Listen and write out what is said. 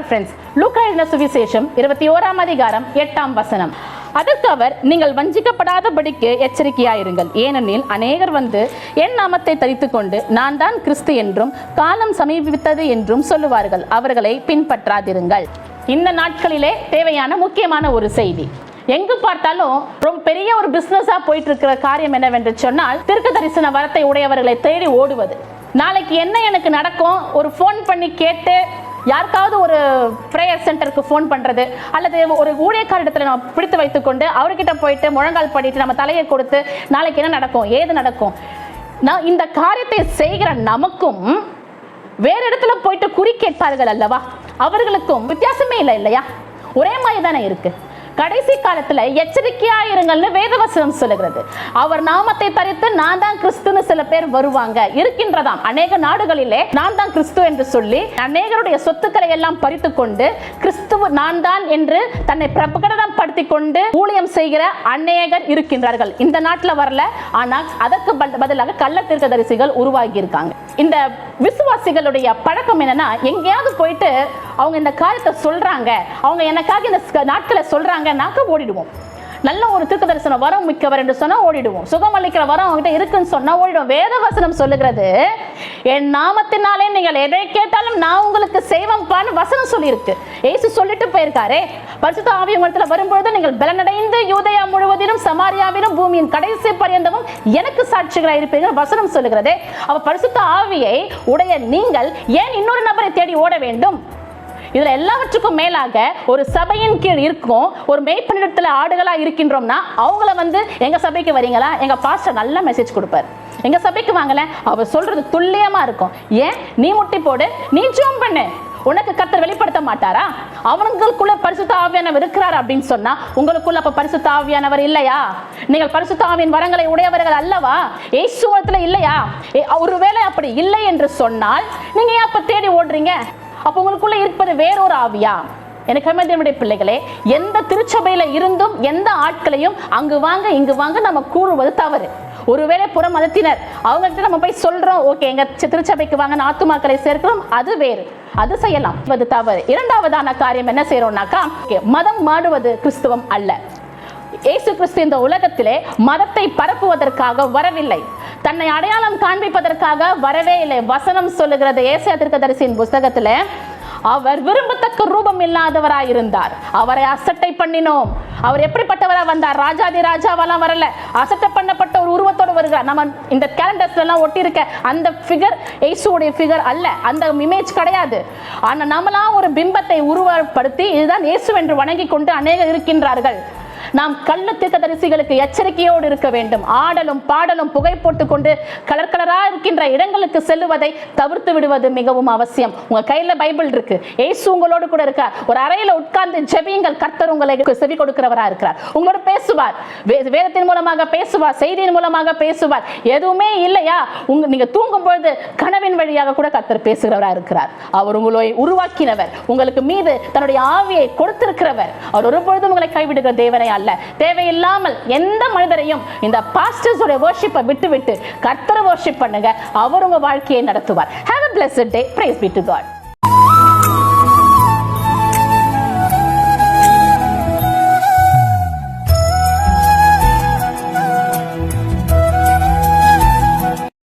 Friends, லூக்கா எழுதின சுவிசேஷம் 21ஆம் அதிகாரம் 8ஆம் வசனம். அதற்கு அவர், நீங்கள் வஞ்சிக்கப்படாதபடிக்கு எச்சரிக்கையாயிருங்கள், ஏனெனில் அநேகர் வந்து என் நாமத்தை தரித்து கொண்டு நான் தான் கிறிஸ்து என்றும் காலம் சமீபித்தது என்றும் சொல்லுவார்கள், அவர்களை பின்பற்றாதிருங்கள். இந்த நாட்களிலே தேவையான முக்கியமான ஒரு செய்தி. எங்கு பார்த்தாலும் ரொம்ப பெரிய ஒரு பிசினஸா போயிட்டு இருக்கிற காரியம் என்னவென்று சொன்னால், தீர்க்க தரிசன வரத்தை உடையவர்களை தேடி ஓடுவது. நாளைக்கு என்ன எனக்கு நடக்கும், ஒரு ஃபோன் பண்ணி கேட்டு யாருக்காவது ஒரு ப்ரேயர் சென்டருக்கு ஃபோன் பண்ணுறது, அல்லது ஒரு ஊழியக்காரிடத்தில் நம்ம பிடித்து வைத்துக்கொண்டு அவர்கிட்ட போயிட்டு முழங்கால் பண்ணிட்டு நம்ம தலையை கொடுத்து நாளைக்கு என்ன நடக்கும், ஏது நடக்கும். நான் இந்த காரியத்தை செய்கிற நமக்கும் வேற இடத்துல போயிட்டு குறி கேட்பார்கள் அல்லவா, அவர்களுக்கும் வித்தியாசமே இல்லை இல்லையா? ஒரே மாதிரி தானே இருக்கு. கடைசி காலத்துல எச்சரிக்கையாயிருங்கள்னு வேதவசனம் சொல்லுகிறது. அவர் நாமத்தை தரித்து நான் தான் கிறிஸ்துன்னு சில பேர் வருவாங்க, இருக்கின்றதாம். அநேக நாடுகளிலே நான் தான் கிறிஸ்து என்று சொல்லி அநேகருடைய சொத்துக்களை எல்லாம் பறித்து கொண்டு கிறிஸ்துவ நான் தான் என்று தன்னை பிரகடனப்படுத்தி கொண்டு ஊழியம் செய்கிற அநேகர் இருக்கின்றார்கள். இந்த நாட்டில் வரல, ஆனால் அதற்கு பதிலாக கள்ள தீர்க்கதரிசிகள் உருவாகி இருக்காங்க. இந்த விசுவாசிகளுடைய பழக்கம் என்னன்னா, எங்கேயாவது போயிட்டு அவங்க இந்த காரியத்தை சொல்றாங்க, அவங்க எனக்காக இந்த நாட்களை சொல்றாங்கன்னாக்க ஓடிடுவோம். நல்ல ஒரு தீர்க்க தரிசனம் வரம் மிக்கவர் என்று சொன்னா ஓடிடுவோம். சுகம் அளிக்கிற வரம் அவங்ககிட்ட இருக்குன்னு சொன்னா ஓடிடுவோம். வேதவசனம் சொல்லுகிறது, என் நாமத்தினாலே நீங்கள் எதை கேட்டாலும் நான் உங்களுக்கு செய்வேன்பான்னு வசனம் சொல்லியிருக்கு. இயேசு சொல்லிட்டு போயிருக்காரே, பரிசுத்த ஆவி உங்களிடத்துல வரும்பொழுது நீங்கள் பலனடைந்து யூதேயா முழுவதிலும் சமாரியாவிலும் பூமியின் கடைசி பரியந்தமும் எனக்கு சாட்சிகளாக இருப்பீர்கள் வசனம் சொல்லுகிறதே. அவ பரிசுத்த ஆவியை உடைய நீங்கள் ஏன் இன்னொரு நபரை தேடி ஓட வேண்டும்? இதுல எல்லாவற்றுக்கும் மேலாக ஒரு சபையின் கீழ் இருக்கும் ஒரு மேய்ப்பனிடத்துல ஆடுகளா இருக்கின்றோம்னா, அவங்கள வந்து எங்க சபைக்கு வரீங்களா, எங்க பாஸ்டர் நல்ல மெசேஜ் கொடுப்பார், எங்க சபைக்கு வாங்கல, அவர் சொல்றது துல்லியமா இருக்கும். ஏன் நீ முட்டி போடு, நீ ஜெபம் பண்ணு, உனக்கு கர்த்தர் வெளிப்படுத்த மாட்டாரா? அவங்களுக்குள்ள பரிசுத்த ஆவியானவர் இருக்கிறார் அப்படின்னு சொன்னா உங்களுக்குள்ள அப்ப பரிசுத்த ஆவியானவர் இல்லையா? நீங்கள் பரிசுத்த ஆவியின் வரங்களை உடையவர்கள் அல்லவா? இயேசுவத்துல இல்லையா? ஒருவேளை அப்படி இல்லை என்று சொன்னால் நீங்க ஏன் அப்ப தேடி ஓடுறீங்க? அப்ப உங்களுக்குள்ள இருப்பது வேறொரு ஆவியா? எனக்கு அருமையான பிள்ளைகளே, எந்த திருச்சபையில இருந்தும் எந்த ஆட்களையும் அங்கு வாங்க இங்கு வாங்க நம்ம கூறுவது தவறு. ஒருவேளை புற மதத்தினர் அவங்ககிட்ட நம்ம போய் சொல்றோம், ஓகே எங்க திருச்சபைக்கு வாங்க ஆத்துமாக்களை சேர்க்கிறோம், அது வேறு, அது செய்யலாம், அது தவறு. இரண்டாவதான காரியம் என்ன செய்யறோம்னாக்கா, மதம் மாடுவது கிறிஸ்துவம் அல்ல. இயேசு கிறிஸ்து இந்த உலகத்திலே மதத்தை பரப்புவதற்காக வரவில்லை, தன்னை அடையாளம் காண்பிப்பதற்காக வரவே இல்லை. வசனம் சொல்லுகிறது ஏசாயா தீர்க்கதரிசியின் புத்தகத்துல, அவர் விரும்பத்தக்க ரூபம் இல்லாதவராய் இருந்தார், அவரை அசட்டை பண்ணினோம். அவர் எப்படிப்பட்டவரா வந்தார்? ராஜாதி ராஜாவெல்லாம் வரல, அசட்டை பண்ணப்பட்ட ஒரு உருவத்தோடு வருகிறார். நம்ம இந்த கேலண்டர்ஸ்ல எல்லாம் ஒட்டி இருக்க அந்த ஃபிகர் இயேசுவுடைய ஃபிகர் அல்ல, அந்த இமேஜ் கிடையாது. ஆனா நம்மளா ஒரு பிம்பத்தை உருவப்படுத்தி இதுதான் இயேசு என்று வணங்கி கொண்டு அநேகர் இருக்கின்றார்கள். நாம் கள்ள தீர்க்கதரிசிகளுக்கு எச்சரிக்கையோடு இருக்க வேண்டும். ஆடலும் பாடலும் புகை போட்டுக் கொண்டு கலர் கலரா இருக்கின்ற இடங்களுக்கு செல்லுவதை தவிர்த்து விடுவது மிகவும் அவசியம். உங்க கையில பைபிள் இருக்கு, இயேசு உங்களோடு கூட இருக்கார். ஒரு அறையில உட்கார்ந்து ஜெபியுங்கள், கர்த்தர் உங்களுக்கு செவி கொடுக்கிறவரா இருக்கிறார், உங்களோட பேசுவார், வேதத்தின் மூலமாக பேசுவார், செய்தியின் மூலமாக பேசுவார். எதுவுமே இல்லையா, நீங்க தூங்கும் பொழுது கனவின் வழியாக கூட கர்த்தர் பேசுகிறவரா இருக்கிறார். அவர் உங்களை உருவாக்கினவர், உங்களுக்கு மீது தன்னுடைய ஆவியை கொடுத்திருக்கிறவர். அவர் ஒருபொழுதும் உங்களை கைவிடுகிற தேவனை அல்ல. தேவையில்லாமல் எந்த மனிதரையும் இந்த பாஸ்டர்ஸ் உடைய வர்ஷிப்பை விட்டு கர்த்தரை வர்ஷிப் பண்ணுங்க, அவர் உங்க வாழ்க்கையை நடத்துவார். Have a blessed day. Praise be to God.